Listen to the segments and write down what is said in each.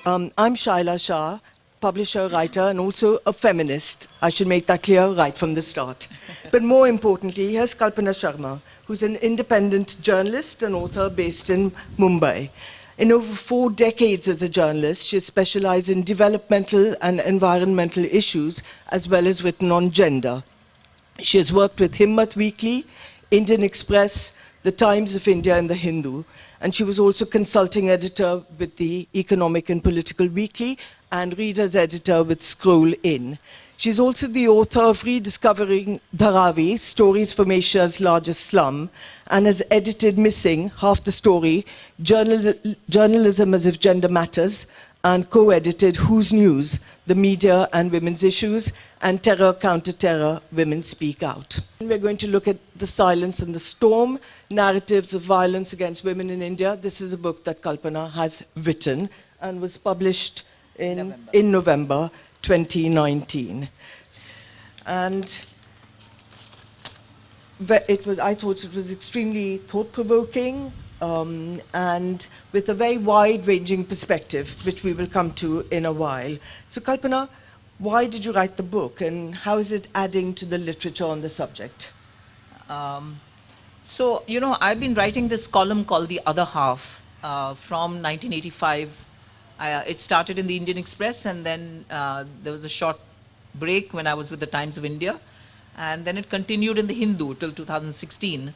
I'm Shaila Shah, publisher, writer, and also a feminist. I should make that clear right from the start. But more importantly, here's Kalpana Sharma, who's an independent journalist and author based in Mumbai. In over 4 decades as a journalist, she has specialized in developmental and environmental issues, as well as written on gender. She has worked with Himmat Weekly, Indian Express, The Times of India, and The Hindu. And she was also consulting editor with the Economic and Political Weekly and reader's editor with Scroll In. She's also the author of Rediscovering Dharavi, Stories from Asia's Largest Slum, and has edited Missing, Half the Story, Journalism as if Gender Matters, and co-edited Who's News, The Media and Women's Issues, and Terror, Counter-Terror, Women Speak Out. We're going to look at The Silence and the Storm, Narratives of Violence Against Women in India. This is a book that Kalpana has written and was published in November 2019. And I thought it was extremely thought-provoking, and with a very wide-ranging perspective, which we will come to in a while. So Kalpana, why did you write the book, and how is it adding to the literature on the subject? So, you know, I've been writing this column called The Other Half from 1985. It started in the Indian Express, and then there was a short break when I was with the Times of India, and then it continued in the Hindu till 2016.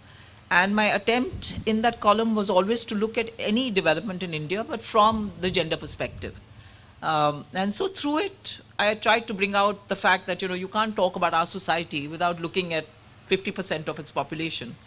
And my attempt in that column was always to look at any development in India, but from the gender perspective. And so through it, I tried to bring out the fact that, you know, you can't talk about our society without looking at 50% of its population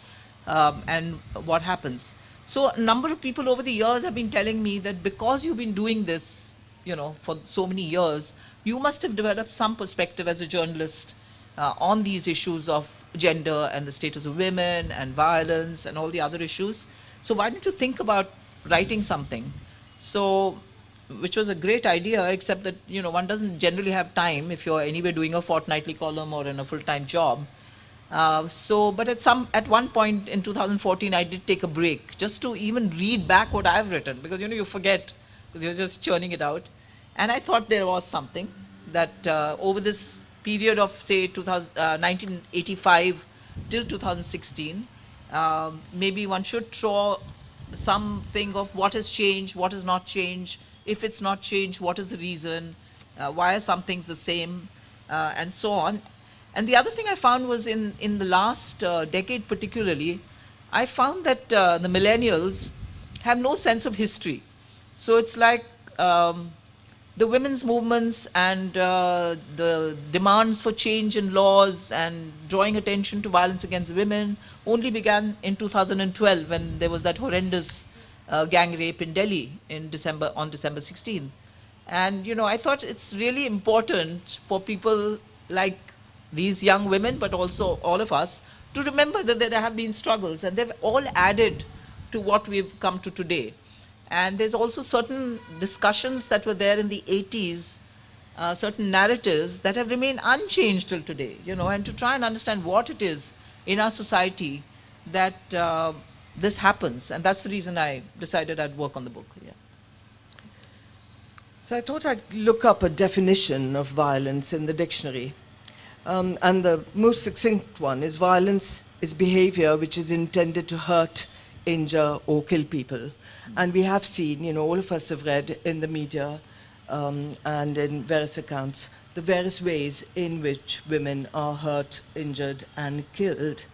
and what happens. So a number of people over the years have been telling me that because you've been doing this, you know, for so many years, you must have developed some perspective as a journalist on these issues of gender and the status of women and violence and all the other issues. So why don't you think about writing something? So, which was a great idea, except that, you know, one doesn't generally have time if you're anyway doing a fortnightly column or in a full-time job. But at one point in 2014, I did take a break just to even read back what I've written, because, you know, you forget because you're just churning it out. And I thought there was something that over this period of, say, 1985 till 2016, maybe one should draw something of what has changed, what has not changed. If it's not changed, what is the reason? Why are some things the same? And so on. And the other thing I found was in the last decade particularly, I found that the millennials have no sense of history. So it's like the women's movements and the demands for change in laws and drawing attention to violence against women only began in 2012 when there was that horrendous gang rape in Delhi on December 16th. And, you know, I thought it's really important for people like these young women, but also all of us, to remember that there have been struggles, and they've all added to what we've come to today. And there's also certain discussions that were there in the 80s, certain narratives that have remained unchanged till today, you know, and to try and understand what it is in our society that this happens. And that's the reason I decided I'd work on the book. Yeah. So I thought I'd look up a definition of violence in the dictionary. And the most succinct one is violence is behavior which is intended to hurt, injure, or kill people. And we have seen, you know, all of us have read in the media and in various accounts the various ways in which women are hurt, injured, and killed.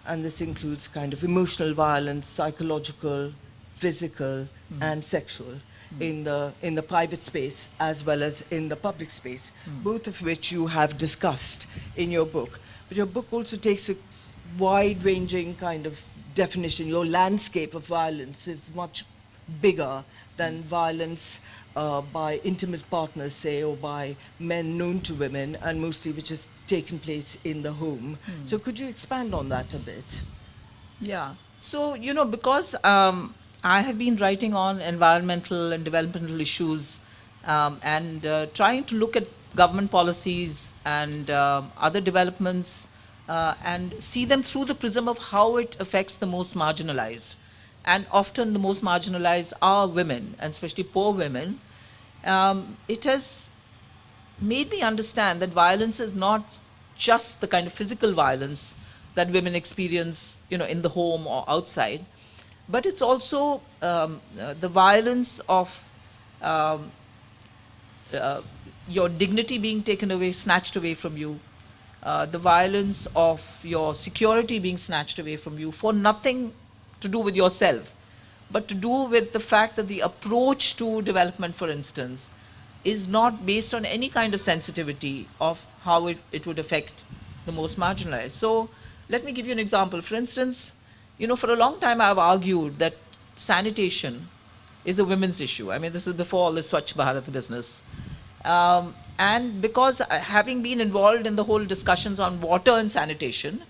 And this includes kind of emotional violence, psychological, physical, and sexual in the private space as well as in the public space, both of which you have discussed in your book. But your book also takes a wide-ranging kind of definition. Your landscape of violence is much bigger than violence by intimate partners, say, or by men known to women, and mostly which has taken place in the home. So could you expand on that a bit? Yeah. So, you know, because I have been writing on environmental and developmental issues and trying to look at government policies and other developments and see them through the prism of how it affects the most marginalized. And often the most marginalized are women, and especially poor women. it has made me understand that violence is not just the kind of physical violence that women experience, in the home or outside, but it's also the violence of um, uh, your dignity being taken away, snatched away from you, the violence of your security being snatched away from you for nothing to do with yourself, but to do with the fact that the approach to development, for instance, is not based on any kind of sensitivity of how it would affect the most marginalized. So let me give you an example. For instance, for a long time I've argued that sanitation is a women's issue. I mean, this is before all the Swachh Bharat business. And because having been involved in the whole discussions on water and sanitation,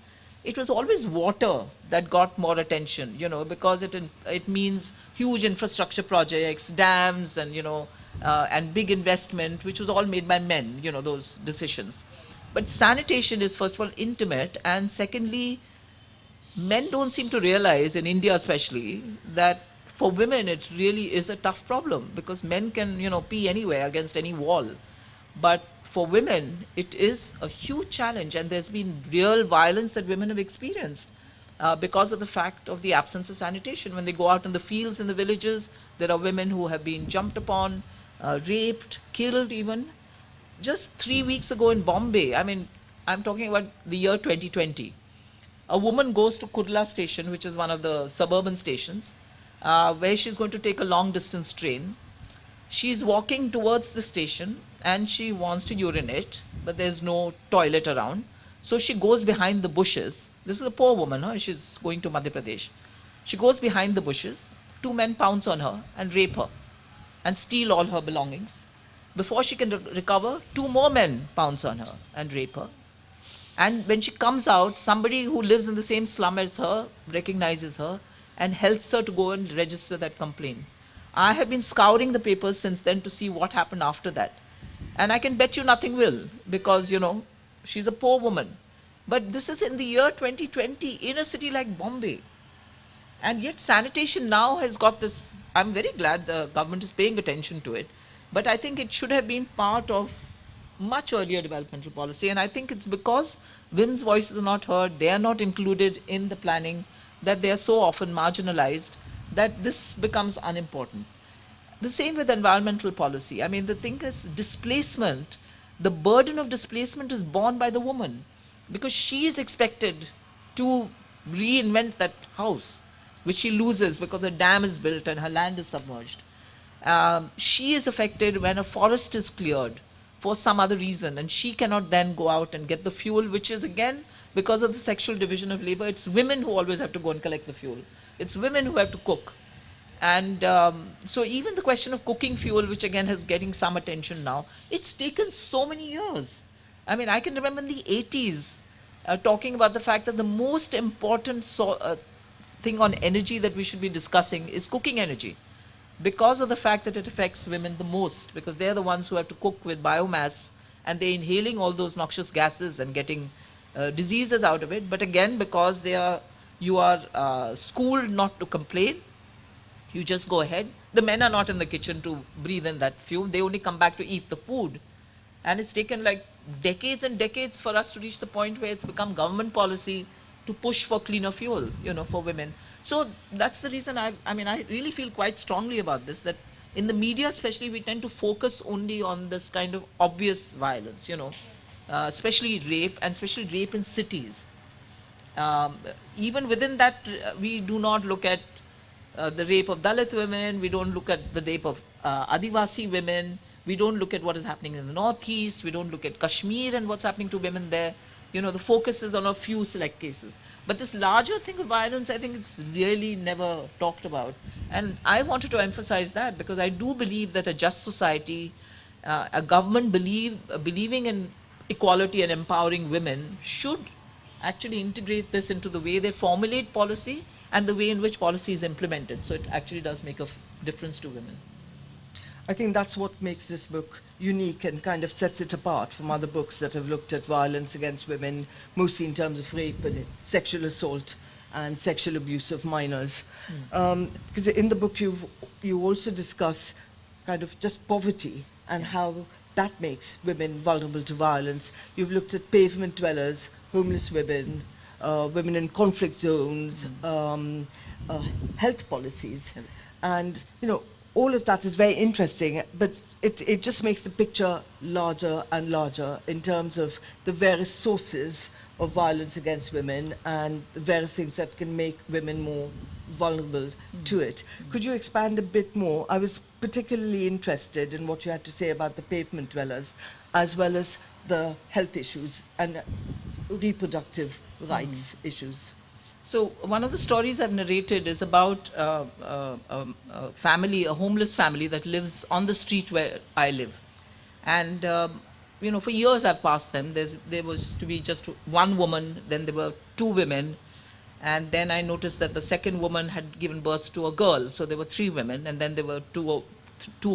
it was always water that got more attention, because it means huge infrastructure projects, dams, and big investment, which was all made by men, those decisions. But sanitation is, first of all, intimate, and secondly, men don't seem to realize, in India especially, that for women it really is a tough problem, because men can, pee anywhere against any wall. But for women, it is a huge challenge, and there's been real violence that women have experienced because of the fact of the absence of sanitation. When they go out in the fields, in the villages, there are women who have been jumped upon, raped, killed even. Just 3 weeks ago in Bombay, I mean, I'm talking about the year 2020, a woman goes to Kurla station, which is one of the suburban stations, where she's going to take a long distance train. She's walking towards the station and she wants to urinate, but there's no toilet around. So she goes behind the bushes. This is a poor woman, huh? She's going to Madhya Pradesh. She goes behind the bushes. 2 men pounce on her and rape her and steal all her belongings. Before she can recover, 2 more men pounce on her and rape her. And when she comes out, somebody who lives in the same slum as her recognizes her and helps her to go and register that complaint. I have been scouring the papers since then to see what happened after that. And I can bet you nothing will, because, she's a poor woman. But this is in the year 2020 in a city like Bombay. And yet sanitation now has got this. I'm very glad the government is paying attention to it, but I think it should have been part of much earlier developmental policy. And I think it's because women's voices are not heard, they are not included in the planning, that they are so often marginalized, that this becomes unimportant. The same with environmental policy. I mean, the thing is, displacement, the burden of displacement is borne by the woman, because she is expected to reinvent that house, which she loses because a dam is built and her land is submerged. She is affected when a forest is cleared for some other reason, and she cannot then go out and get the fuel, which is again because of the sexual division of labor. It's women who always have to go and collect the fuel. It's women who have to cook. And so even the question of cooking fuel, which again is getting some attention now, it's taken so many years. I mean, I can remember in the 80s talking about the fact that the most important thing on energy that we should be discussing is cooking energy, because of the fact that it affects women the most, because they're the ones who have to cook with biomass, and they're inhaling all those noxious gases and getting diseases out of it. But again, because you are schooled not to complain, you just go ahead. The men are not in the kitchen to breathe in that fume. They only come back to eat the food. And it's taken like decades and decades for us to reach the point where it's become government policy to push for cleaner fuel, for women. So that's the reason I really feel quite strongly about this, that in the media especially, we tend to focus only on this kind of obvious violence, especially rape, and especially rape in cities. Even within that, we do not look at the rape of Dalit women, we don't look at the rape of Adivasi women, we don't look at what is happening in the Northeast, we don't look at Kashmir and what's happening to women there. The focus is on a few select cases. But this larger thing of violence, I think it's really never talked about. And I wanted to emphasize that, because I do believe that a just society, a government believing in equality and empowering women, should actually integrate this into the way they formulate policy and the way in which policy is implemented. So it actually does make a difference to women. I think that's what makes this book unique and kind of sets it apart from other books that have looked at violence against women, mostly in terms of rape and sexual assault and sexual abuse of minors. Because in the book you also discuss kind of just poverty and how that makes women vulnerable to violence. You've looked at pavement dwellers, homeless women, women in conflict zones, health policies. And, you know, all of that is very interesting, but it just makes the picture larger and larger in terms of the various sources of violence against women and the various things that can make women more vulnerable to it. Could you expand a bit more? I was particularly interested in what you had to say about the pavement dwellers, as well as the health issues and reproductive rights issues. So one of the stories I've narrated is about a family, a homeless family that lives on the street where I live. And, you know, for years I've passed them. There was to be just one woman, then there were two women, and then I noticed that the second woman had given birth to a girl, so there were three women, and then there were two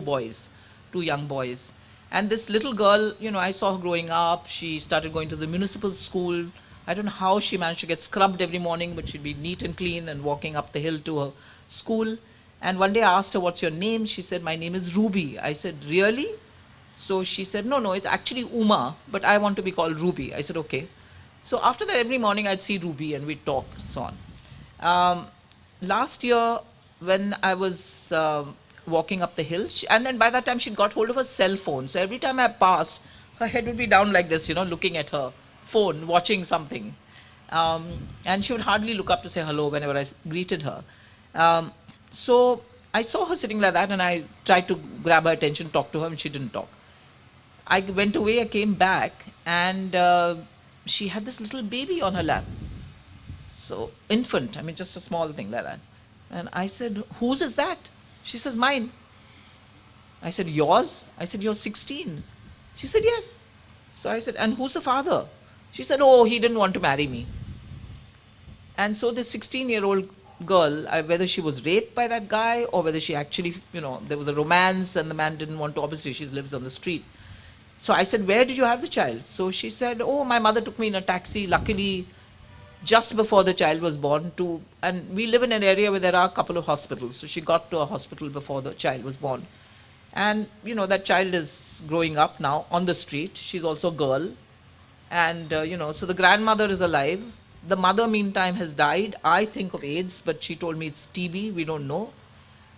boys, two young boys. And this little girl, you know, I saw her growing up. She started going to the municipal school. I don't know how she managed to get scrubbed every morning, but she'd be neat and clean and walking up the hill to her school. And one day I asked her, "What's your name?" She said, "My name is Ruby." I said, "Really?" So she said, no, it's actually Uma, but I want to be called Ruby. I said, okay. So after that, every morning I'd see Ruby and we'd talk, so on. Last year, when I was walking up the hill, and then by that time she'd got hold of her cell phone. So every time I passed, her head would be down like this, you know, looking at her phone, watching something. And she would hardly look up to say hello whenever I greeted her. So I saw her sitting like that and I tried to grab her attention, talk to her, and she didn't talk. I went away, I came back, and she had this little baby on her lap. So, infant, I mean, just a small thing like that. And I said, "Whose is that?" She says, "Mine." I said, "Yours?" I said, "You're 16. She said, "Yes." So I said, "And who's the father?" She said, "Oh, he didn't want to marry me." And so this 16-year-old girl, whether she was raped by that guy or whether she actually, you know, there was a romance and the man didn't want to, obviously she lives on the street. So I said, "Where did you have the child?" So she said, "Oh, my mother took me in a taxi, luckily just before the child was born to, and we live in an area where there are a couple of hospitals. So she got to a hospital before the child was born. And, you know, that child is growing up now on the street. She's also a girl. And, you know, so the grandmother is alive. The mother, meantime, has died. I think of AIDS, but she told me it's TB. We don't know.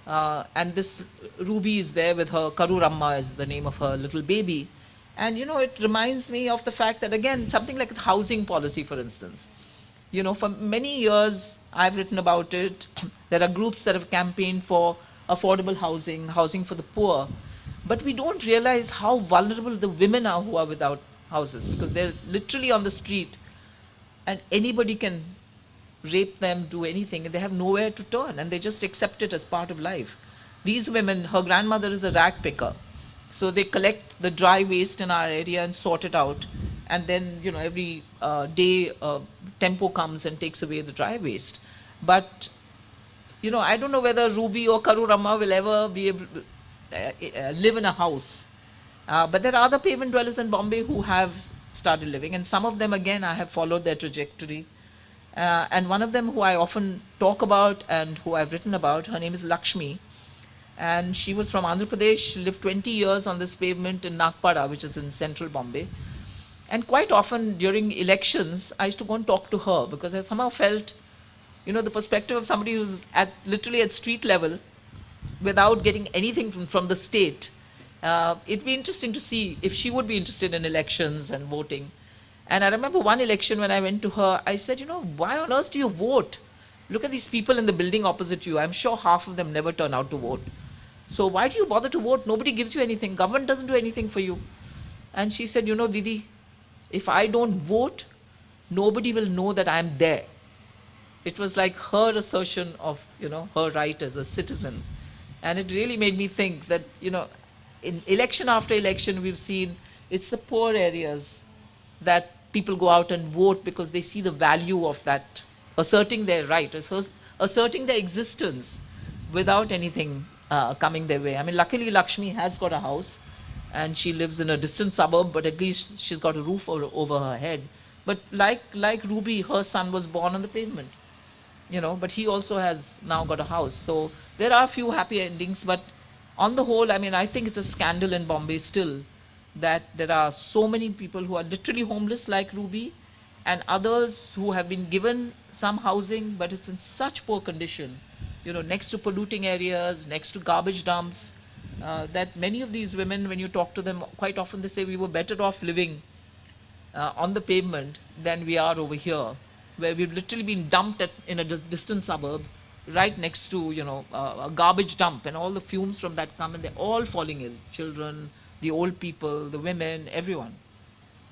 And this Ruby is there with her. Karuramma is the name of her little baby. And, you know, it reminds me of the fact that, again, something like housing policy, for instance. You know, for many years, I've written about it. There are groups that have campaigned for affordable housing, housing for the poor. But we don't realize how vulnerable the women are who are without houses, because they're literally on the street and anybody can rape them, do anything, and they have nowhere to turn, and they just accept it as part of life. These women, her grandmother is a rag picker. So they collect the dry waste in our area and sort it out. And then, you know, every day, Tempo comes and takes away the dry waste. But, you know, I don't know whether Ruby or Karuramma will ever be able to live in a house. But there are other pavement dwellers in Bombay who have started living. And some of them, again, I have followed their trajectory. And one of them who I often talk about and who I've written about, her name is Lakshmi. And she was from Andhra Pradesh. She lived 20 years on this pavement in Nagpara, which is in central Bombay. And quite often during elections, I used to go and talk to her because I somehow felt, you know, the perspective of somebody who's literally at street level without getting anything from the state. It'd be interesting to see if she would be interested in elections and voting. And I remember one election when I went to her, I said, "You know, why on earth do you vote? Look at these people in the building opposite you. I'm sure half of them never turn out to vote. So why do you bother to vote? Nobody gives you anything. Government doesn't do anything for you." And she said, "You know, Didi, if I don't vote, nobody will know that I'm there." It was like her assertion of, you know, her right as a citizen. And it really made me think that, you know, in election after election, we've seen it's the poor areas that people go out and vote because they see the value of that, asserting their right, asserting their existence without anything coming their way. I mean, luckily Lakshmi has got a house and she lives in a distant suburb, but at least she's got a roof over her head. But like Ruby, her son was born on the pavement, you know, but he also has now got a house. So there are a few happy endings, but on the whole, I mean, I think it's a scandal in Bombay still that there are so many people who are literally homeless like Ruby and others who have been given some housing, but it's in such poor condition, you know, next to polluting areas, next to garbage dumps, that many of these women, when you talk to them, quite often they say we were better off living on the pavement than we are over here, where we've literally been dumped in a distant suburb, right next to, you know, a garbage dump, and all the fumes from that come, and they're all falling ill. Children, the old people, the women, everyone.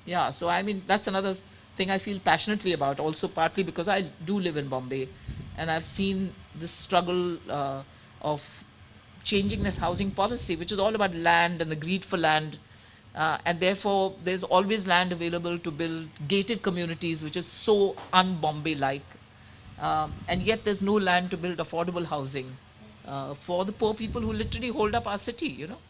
Yeah, so I mean, that's another thing I feel passionately about, also partly because I do live in Bombay, and I've seen this struggle of changing that housing policy, which is all about land and the greed for land. And therefore, there's always land available to build gated communities, which is so un-Bombay-like. And yet there's no land to build affordable housing for the poor people who literally hold up our city, you know.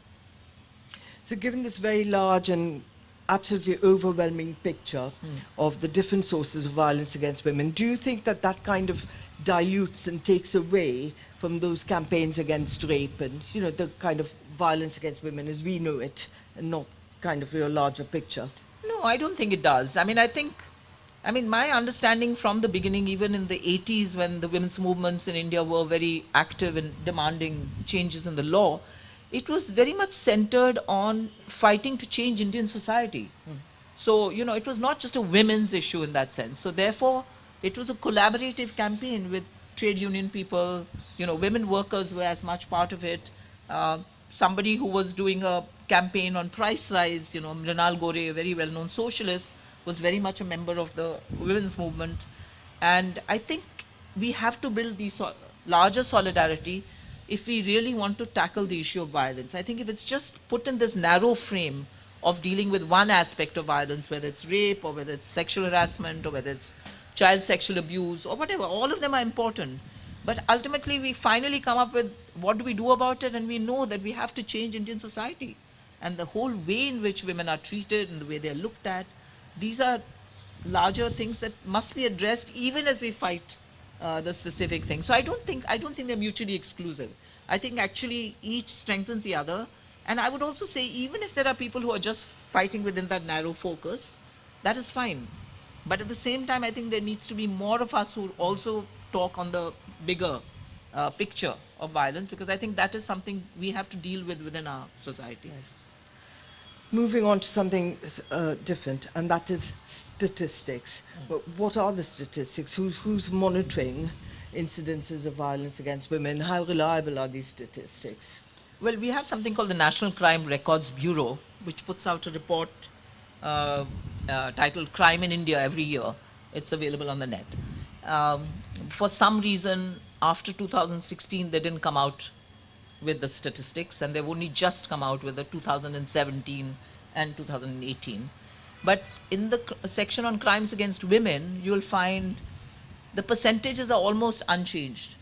So given this very large and absolutely overwhelming picture of the different sources of violence against women, do you think that that kind of dilutes and takes away from those campaigns against rape and, you know, the kind of violence against women as we know it, and not kind of your larger picture? No, I don't think it does. I mean, my understanding from the beginning, even in the 80s when the women's movements in India were very active in demanding changes in the law, it was very much centered on fighting to change Indian society. So, you know, it was not just a women's issue in that sense. So therefore, it was a collaborative campaign with trade union people, you know, women workers were as much part of it. Somebody who was doing a campaign on price rise, you know, Mrinal Gore, a very well-known socialist, was very much a member of the women's movement. And I think we have to build the larger solidarity if we really want to tackle the issue of violence. I think if it's just put in this narrow frame of dealing with one aspect of violence, whether it's rape or whether it's sexual harassment or whether it's child sexual abuse or whatever, all of them are important. But ultimately, we finally come up with what do we do about it, and we know that we have to change Indian society. And the whole way in which women are treated and the way they're looked at, these are larger things that must be addressed even as we fight the specific things. So I don't think they're mutually exclusive. I think actually each strengthens the other. And I would also say even if there are people who are just fighting within that narrow focus, that is fine. But at the same time, I think there needs to be more of us who also talk on the bigger picture of violence, because I think that is something we have to deal with within our society. Yes. Moving on to something different, and that is statistics. But what are the statistics? Who's monitoring incidences of violence against women? How reliable are these statistics? Well, we have something called the National Crime Records Bureau, which puts out a report titled Crime in India every year. It's available on the net. For some reason, after 2016, they didn't come out with the statistics, and they've only just come out with the 2017 and 2018. But in the section on crimes against women, you'll find the percentages are almost unchanged.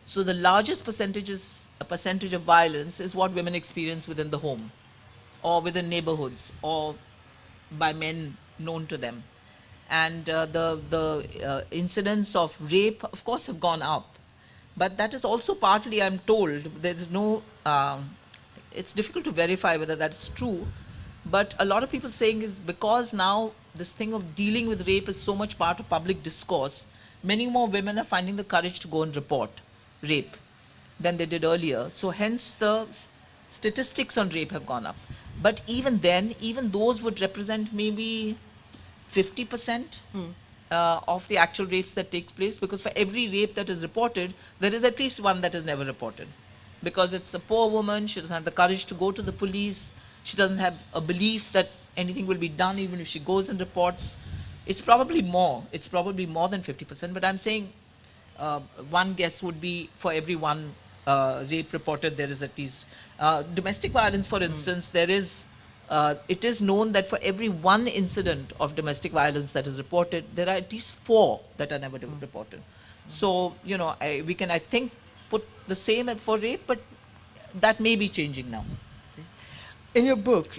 So the largest percentage of violence is what women experience within the home, or within neighborhoods, or by men known to them. And the incidents of rape, of course, have gone up. But that is also partly, I'm told, there's no, it's difficult to verify whether that's true, but a lot of people saying is because now this thing of dealing with rape is so much part of public discourse, many more women are finding the courage to go and report rape than they did earlier. So hence the statistics on rape have gone up. But even then, even those would represent maybe 50% of the actual rapes that takes place, because for every rape that is reported, there is at least one that is never reported. Because it's a poor woman, she doesn't have the courage to go to the police, she doesn't have a belief that anything will be done even if she goes and reports. It's probably more than 50%, but I'm saying one guess would be for every one rape reported, there is at least. Domestic violence, for instance, there is it is known that for every one incident of domestic violence that is reported, there are at least 4 that are never reported. So, you know, we can, I think, put the same for rape, but that may be changing now. In your book,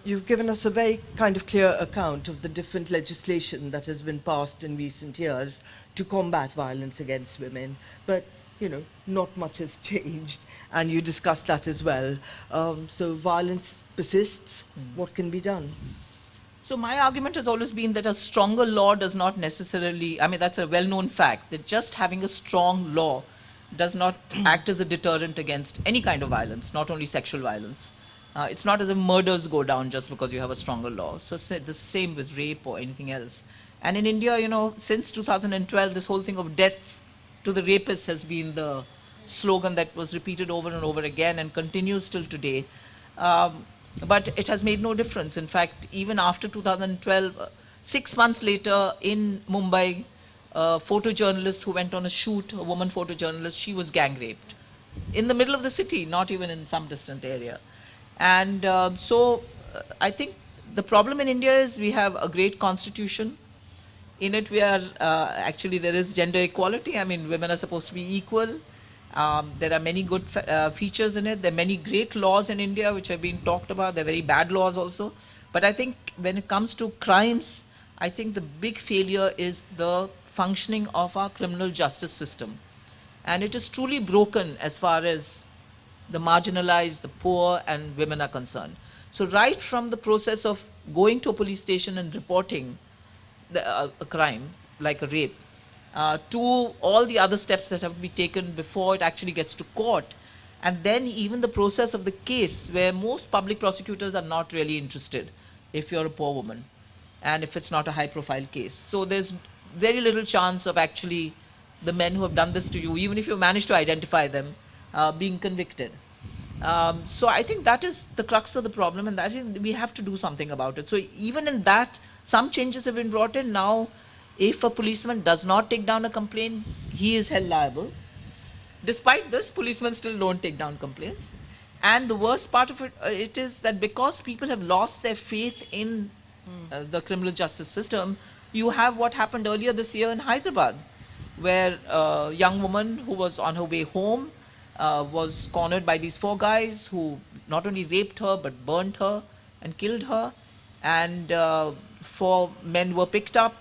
you've given us a very kind of clear account of the different legislation that has been passed in recent years to combat violence against women. But not much has changed, and you discussed that as well. So violence persists. What can be done? So my argument has always been that a stronger law does not necessarily, I mean, that's a well-known fact, that just having a strong law does not act as a deterrent against any kind of violence, not only sexual violence. It's not as if murders go down just because you have a stronger law. So the same with rape or anything else. And in India, since 2012, this whole thing of death to the rapist has been the slogan that was repeated over and over again and continues till today. But it has made no difference. In fact, even after 2012, 6 months later in Mumbai, a photojournalist who went on a shoot, a woman photojournalist, she was gang raped in the middle of the city, not even in some distant area. And I think the problem in India is we have a great constitution. In it, we are actually, there is gender equality. I mean, women are supposed to be equal. There are many good features in it. There are many great laws in India which have been talked about. There are very bad laws also. But I think when it comes to crimes, I think the big failure is the functioning of our criminal justice system. And it is truly broken as far as the marginalized, the poor, and women are concerned. So right from the process of going to a police station and reporting a crime, like a rape, to all the other steps that have to be taken before it actually gets to court. And then even the process of the case, where most public prosecutors are not really interested if you're a poor woman and if it's not a high profile case. So there's very little chance of actually the men who have done this to you, even if you manage to identify them, being convicted. So I think that is the crux of the problem, and that is we have to do something about it. So even in that, some changes have been brought in. Now, if a policeman does not take down a complaint, he is held liable. Despite this, policemen still don't take down complaints. And the worst part of it is that because people have lost their faith in the criminal justice system, you have what happened earlier this year in Hyderabad, where a young woman who was on her way home was cornered by these 4 guys who not only raped her but burnt her and killed her. And 4 men were picked up.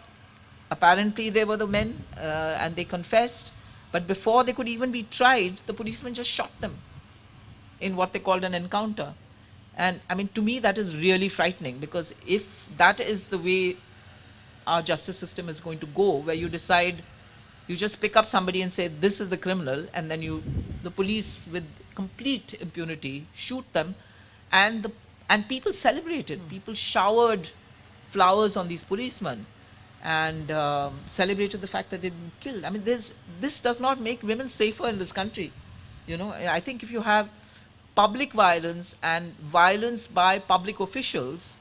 Apparently they were the men, and they confessed. But before they could even be tried, the policemen just shot them in what they called an encounter. And I mean, to me, that is really frightening, because if that is the way our justice system is going to go, where you decide, you just pick up somebody and say, this is the criminal, and then the police with complete impunity shoot them, and people celebrated. People showered flowers on these policemen and celebrated the fact that they'd been killed. I mean, this does not make women safer in this country. I think if you have public violence and violence by public officials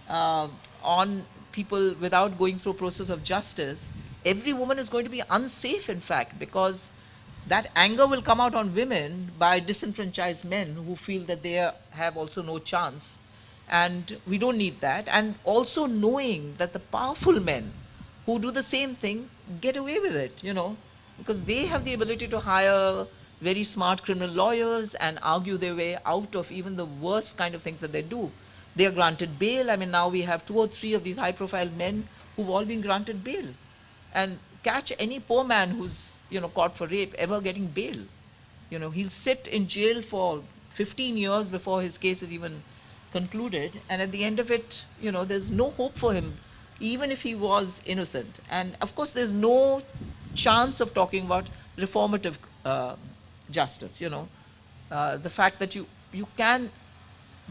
on people without going through a process of justice, every woman is going to be unsafe, in fact, because that anger will come out on women by disenfranchised men who feel that they have also no chance. And we don't need that. And also knowing that the powerful men who do the same thing get away with it, because they have the ability to hire very smart criminal lawyers and argue their way out of even the worst kind of things that they do. They are granted bail. I mean, now we have 2 or 3 of these high-profile men who've all been granted bail. And catch any poor man who's, caught for rape ever getting bail. He'll sit in jail for 15 years before his case is even concluded. And at the end of it, there's no hope for him, even if he was innocent. And of course, there's no chance of talking about reformative justice, the fact that you can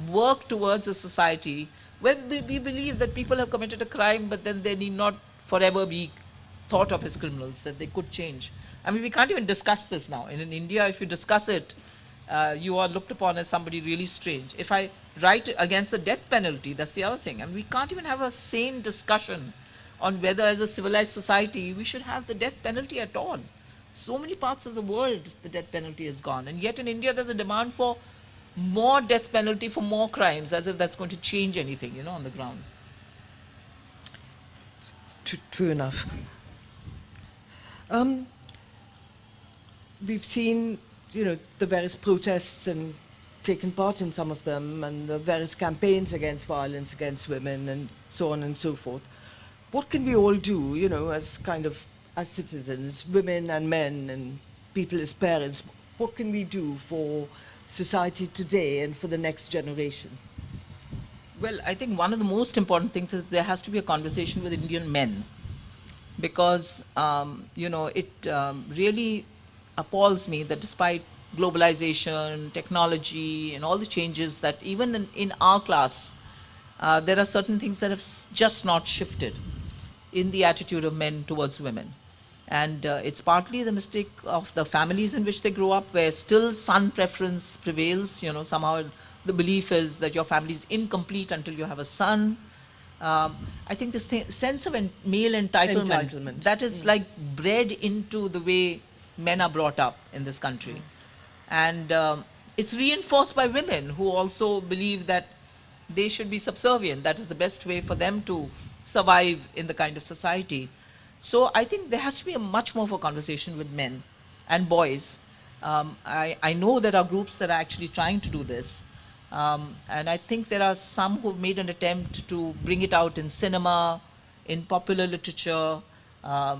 work towards a society where we believe that people have committed a crime, but then they need not forever be thought of as criminals, that they could change. I mean, we can't even discuss this now. And in India, if you discuss it, you are looked upon as somebody really strange. If I write against the death penalty, that's the other thing. I mean, we can't even have a sane discussion on whether as a civilized society we should have the death penalty at all. So many parts of the world, the death penalty is gone. And yet in India, there's a demand for more death penalty for more crimes, as if that's going to change anything, on the ground. True enough. We've seen, the various protests and taken part in some of them, and the various campaigns against violence against women and so on and so forth. What can we all do, as citizens, women and men, and people as parents, what can we do for society today and for the next generation? Well, I think one of the most important things is there has to be a conversation with Indian men, because it really appalls me that despite globalization, technology, and all the changes, that even in our class, there are certain things that have just not shifted in the attitude of men towards women. And it's partly the mistake of the families in which they grow up, where still son preference prevails. Somehow the belief is that your family is incomplete until you have a son. I think this sense of male entitlement, that is like bred into the way men are brought up in this country. And it's reinforced by women who also believe that they should be subservient. That is the best way for them to survive in the kind of society. So I think there has to be a much more of a conversation with men and boys. I know there are groups that are actually trying to do this. And I think there are some who've made an attempt to bring it out in cinema, in popular literature,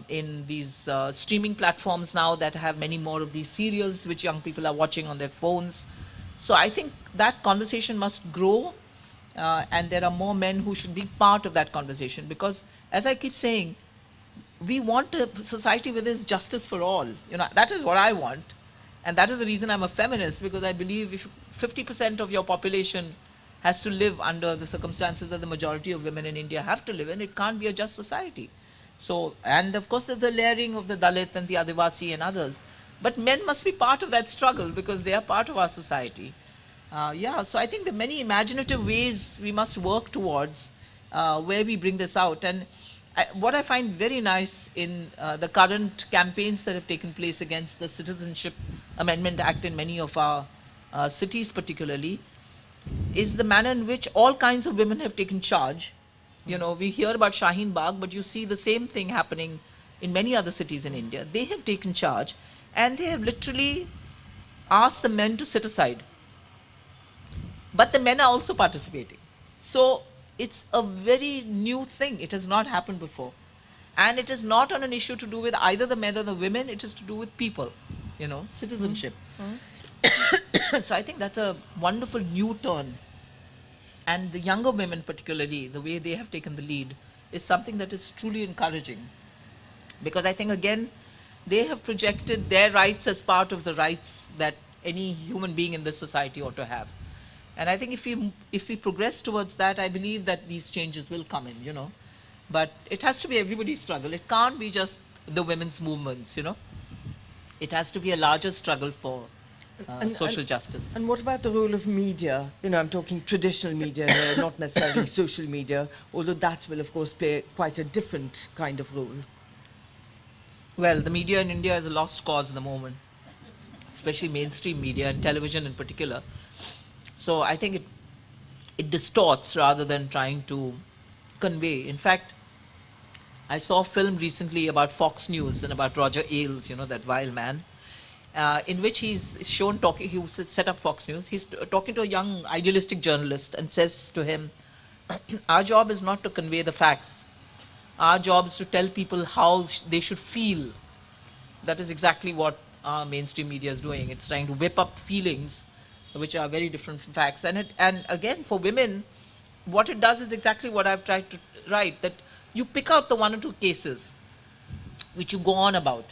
in these streaming platforms now that have many more of these serials which young people are watching on their phones. So I think that conversation must grow, and there are more men who should be part of that conversation, because, as I keep saying, we want a society where there's justice for all. That is what I want. And that is the reason I'm a feminist, because I believe if 50% of your population has to live under the circumstances that the majority of women in India have to live in, it can't be a just society. So, and of course there's the layering of the Dalit and the Adivasi and others. But men must be part of that struggle because they are part of our society. So I think there are many imaginative ways we must work towards where we bring this out. And what I find very nice in the current campaigns that have taken place against the Citizenship Amendment Act in many of our cities particularly, is the manner in which all kinds of women have taken charge. We hear about Shaheen Bagh, but you see the same thing happening in many other cities in India. They have taken charge, and they have literally asked the men to sit aside. But the men are also participating. So it's a very new thing. It has not happened before. And it is not on an issue to do with either the men or the women. It is to do with people, citizenship. So I think that's a wonderful new turn. And the younger women particularly, the way they have taken the lead, is something that is truly encouraging. Because I think, again, they have projected their rights as part of the rights that any human being in this society ought to have. And I think if we progress towards that, I believe that these changes will come in, But it has to be everybody's struggle. It can't be just the women's movements, It has to be a larger struggle for social justice. And what about the role of media? I'm talking traditional media here, not necessarily social media, although that will, of course, play quite a different kind of role. Well, the media in India is a lost cause at the moment, especially mainstream media and television in particular. So I think it distorts rather than trying to convey. In fact, I saw a film recently about Fox News and about Roger Ailes, that vile man, in which he's shown talking. He set up Fox News. He's talking to a young idealistic journalist and says to him, our job is not to convey the facts. Our job is to tell people how they should feel. That is exactly what our mainstream media is doing. It's trying to whip up feelings which are very different from facts. And again, for women, what it does is exactly what I've tried to write, that you pick out the one or two cases which you go on about.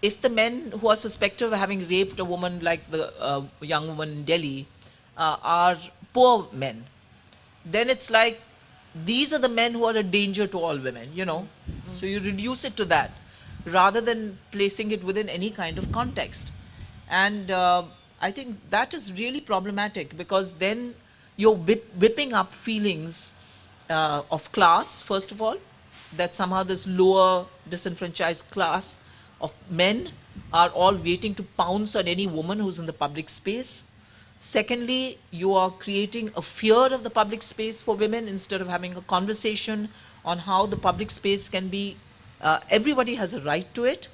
If the men who are suspected of having raped a woman like the young woman in Delhi are poor men, then it's like, these are the men who are a danger to all women, So you reduce it to that, rather than placing it within any kind of context. And I think that is really problematic, because then you're whipping up feelings of class, first of all, that somehow this lower disenfranchised class of men are all waiting to pounce on any woman who's in the public space. Secondly, you are creating a fear of the public space for women instead of having a conversation on how the public space can be, everybody has a right to it,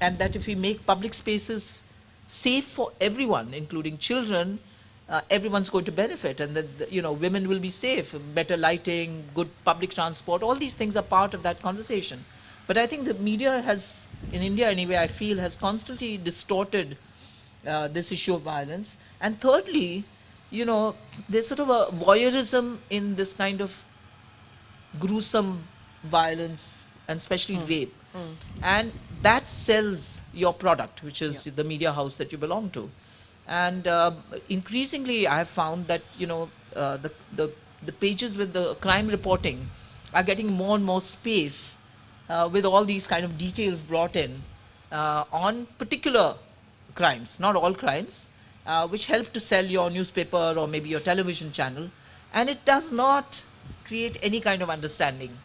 and that if we make public spaces safe for everyone, including children, everyone's going to benefit, and that women will be safe, better lighting, good public transport, all these things are part of that conversation. But I think the media has in India anyway, I feel has constantly distorted this issue of violence. And thirdly, there's sort of a voyeurism in this kind of gruesome violence, and especially rape. And that sells your product, which is the media house that you belong to. And increasingly, I have found that the pages with the crime reporting are getting more and more space with all these kind of details brought in on particular crimes, not all crimes, which help to sell your newspaper or maybe your television channel. And it does not create any kind of understanding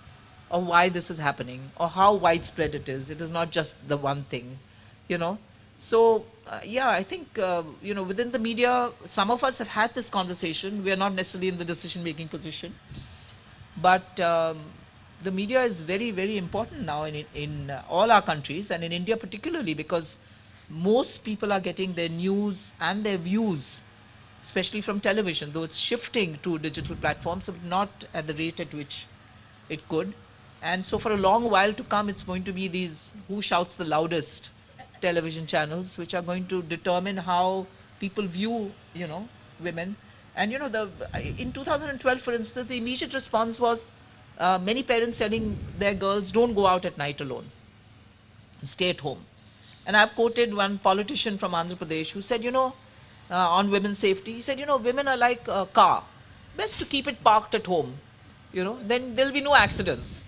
of why this is happening or how widespread it is. It is not just the one thing, you know. So, yeah, I think, within the media, some of us have had this conversation. We are not necessarily in the decision-making position. But the media is very, very important now in all our countries, and in India particularly, because most people are getting their news and their views, especially from television, though it's shifting to digital platforms, but not at the rate at which it could. And so for a long while to come, it's going to be these who shouts the loudest television channels, which are going to determine how people view, women. And in 2012, for instance, the immediate response was many parents telling their girls, don't go out at night alone, stay at home. And I've quoted one politician from Andhra Pradesh who said, on women's safety, he said, women are like a car. Best to keep it parked at home, then there'll be no accidents.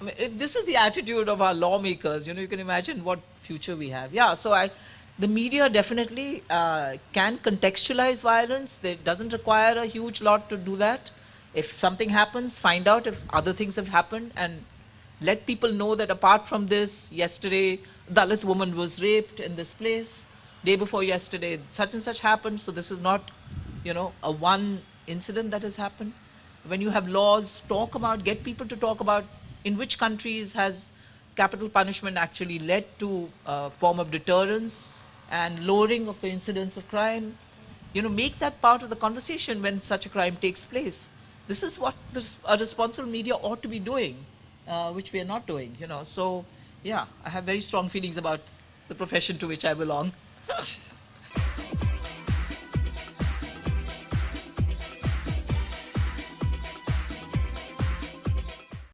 I mean, if this is the attitude of our lawmakers, you can imagine what future we have. Yeah, so the media definitely can contextualize violence. It doesn't require a huge lot to do that. If something happens, find out if other things have happened and let people know that apart from this, yesterday, Dalit woman was raped in this place. Day before yesterday, such and such happened. So this is not, a one incident that has happened. When you have laws, get people to talk about in which countries has capital punishment actually led to a form of deterrence and lowering of the incidence of crime. Make that part of the conversation when such a crime takes place. This is what a responsible media ought to be doing, which we are not doing, So, yeah, I have very strong feelings about the profession to which I belong.